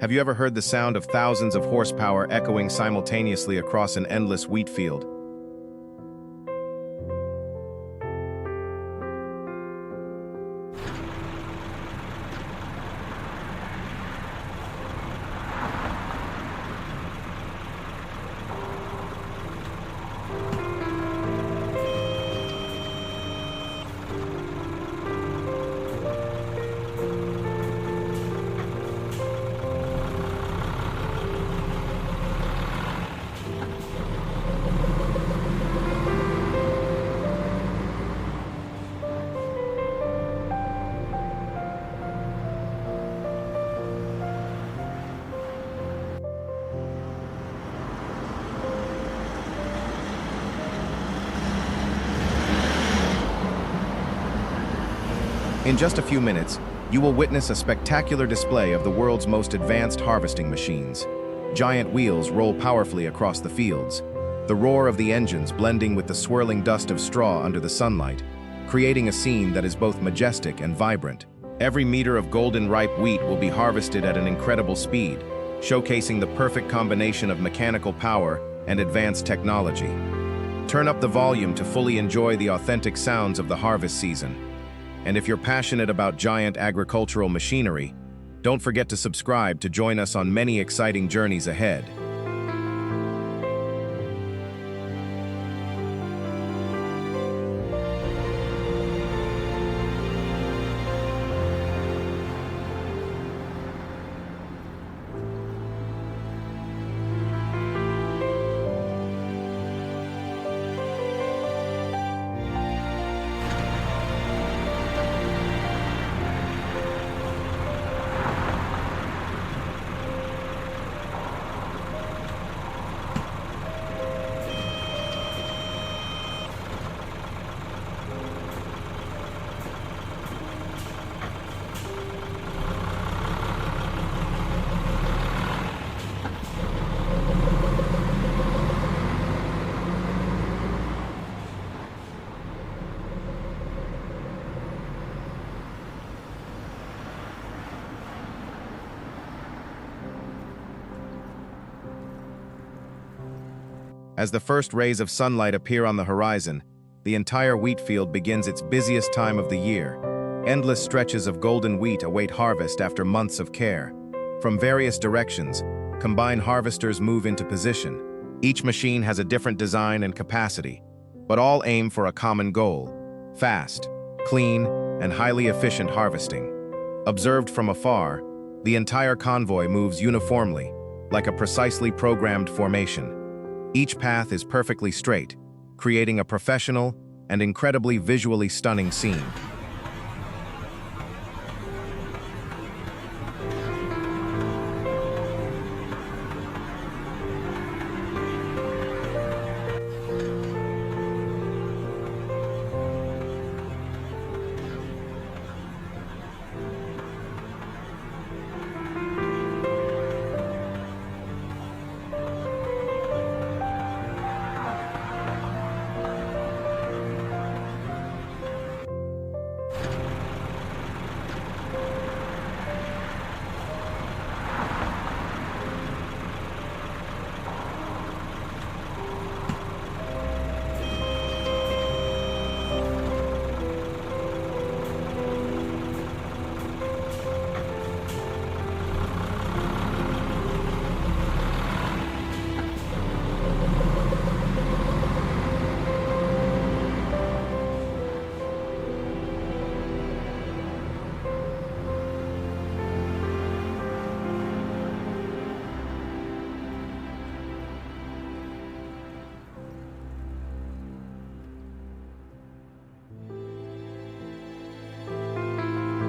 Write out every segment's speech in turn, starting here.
Have you ever heard the sound of thousands of horsepower echoing simultaneously across an endless wheat field? In just a few minutes, you will witness a spectacular display of the world's most advanced harvesting machines. Giant wheels roll powerfully across the fields, the roar of the engines blending with the swirling dust of straw under the sunlight, creating a scene that is both majestic and vibrant. Every meter of golden ripe wheat will be harvested at an incredible speed, showcasing the perfect combination of mechanical power and advanced technology. Turn up the volume to fully enjoy the authentic sounds of the harvest season. And if you're passionate about giant agricultural machinery, don't forget to subscribe to join us on many exciting journeys ahead. As the first rays of sunlight appear on the horizon, the entire wheat field begins its busiest time of the year. Endless stretches of golden wheat await harvest after months of care. From various directions, combine harvesters move into position. Each machine has a different design and capacity, but all aim for a common goal: fast, clean, and highly efficient harvesting. Observed from afar, the entire convoy moves uniformly, like a precisely programmed formation. Each path is perfectly straight, creating a professional and incredibly visually stunning scene.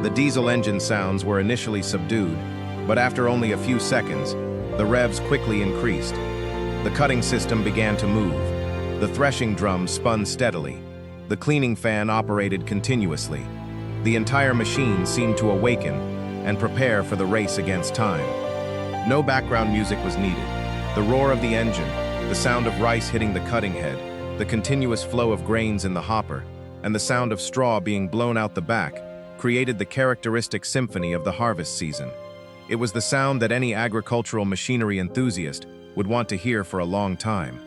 The diesel engine sounds were initially subdued, but after only a few seconds, the revs quickly increased. The cutting system began to move. The threshing drum spun steadily. The cleaning fan operated continuously. The entire machine seemed to awaken and prepare for the race against time. No background music was needed. The roar of the engine, the sound of rice hitting the cutting head, the continuous flow of grains in the hopper, and the sound of straw being blown out the back created the characteristic symphony of the harvest season. It was the sound that any agricultural machinery enthusiast would want to hear for a long time.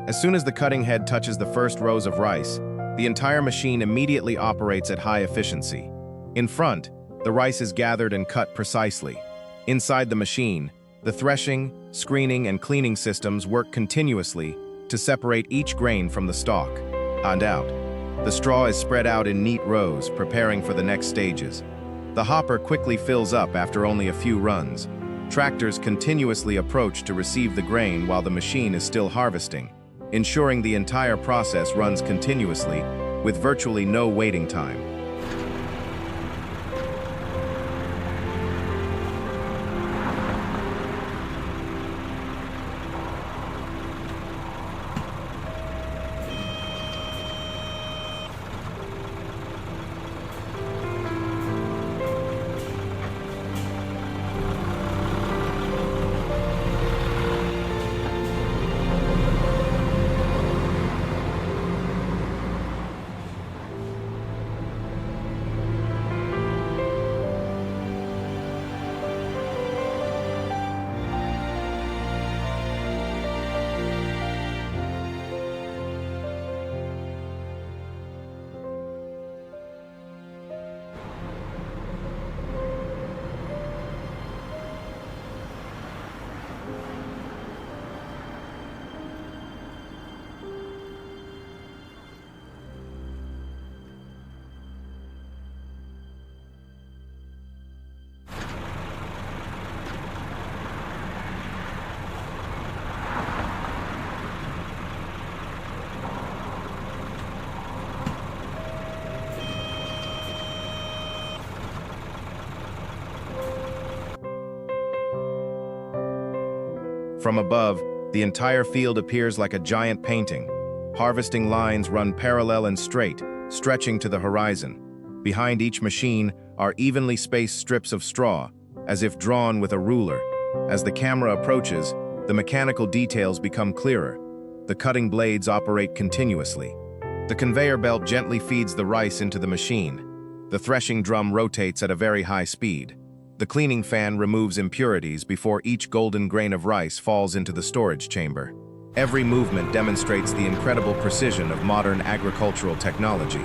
As soon as the cutting head touches the first rows of rice, the entire machine immediately operates at high efficiency. In front, the rice is gathered and cut precisely. Inside the machine, the threshing, screening, and cleaning systems work continuously to separate each grain from the stalk. And out. The straw is spread out in neat rows, preparing for the next stages. The hopper quickly fills up after only a few runs. Tractors continuously approach to receive the grain while the machine is still harvesting, ensuring the entire process runs continuously with virtually no waiting time. From above, the entire field appears like a giant painting. Harvesting lines run parallel and straight, stretching to the horizon. Behind each machine are evenly spaced strips of straw, as if drawn with a ruler. As the camera approaches, the mechanical details become clearer. The cutting blades operate continuously. The conveyor belt gently feeds the rice into the machine. The threshing drum rotates at a very high speed. The cleaning fan removes impurities before each golden grain of rice falls into the storage chamber. Every movement demonstrates the incredible precision of modern agricultural technology.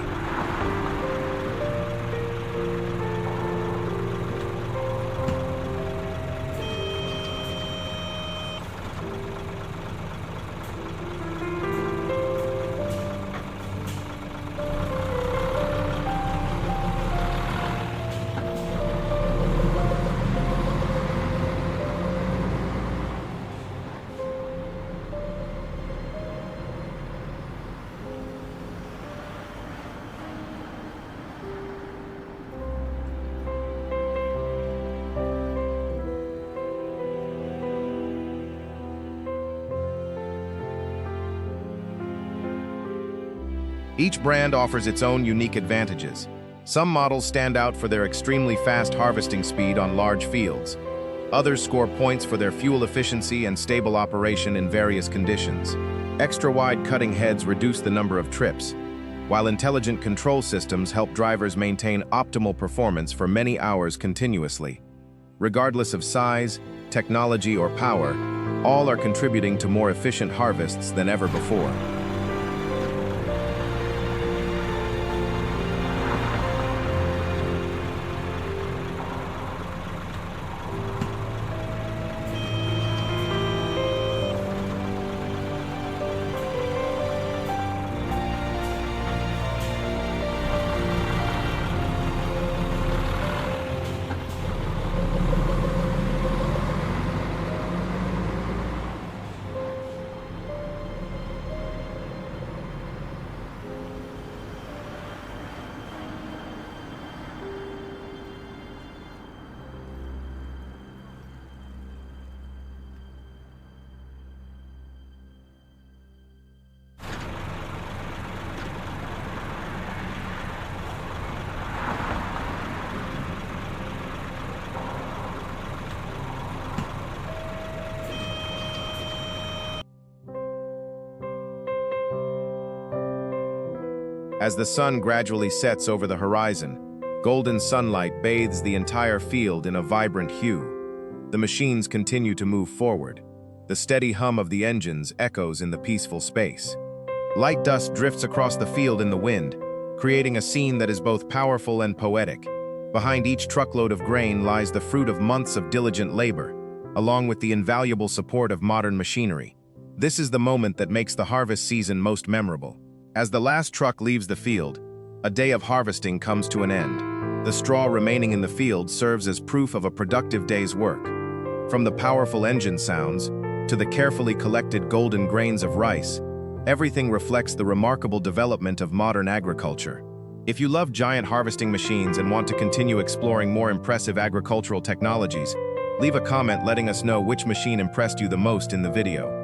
Each brand offers its own unique advantages. Some models stand out for their extremely fast harvesting speed on large fields. Others score points for their fuel efficiency and stable operation in various conditions. Extra-wide cutting heads reduce the number of trips. while intelligent control systems help drivers maintain optimal performance for many hours continuously. Regardless of size, technology, or power, all are contributing to more efficient harvests than ever before. As the sun gradually sets over the horizon, golden sunlight bathes the entire field in a vibrant hue. The machines continue to move forward. The steady hum of the engines echoes in the peaceful space. Light dust drifts across the field in the wind, creating a scene that is both powerful and poetic. Behind each truckload of grain lies the fruit of months of diligent labor, along with the invaluable support of modern machinery. This is the moment that makes the harvest season most memorable. As the last truck leaves the field, a day of harvesting comes to an end. The straw remaining in the field serves as proof of a productive day's work. From the powerful engine sounds to the carefully collected golden grains of rice, everything reflects the remarkable development of modern agriculture. If you love giant harvesting machines and want to continue exploring more impressive agricultural technologies, leave a comment letting us know which machine impressed you the most in the video.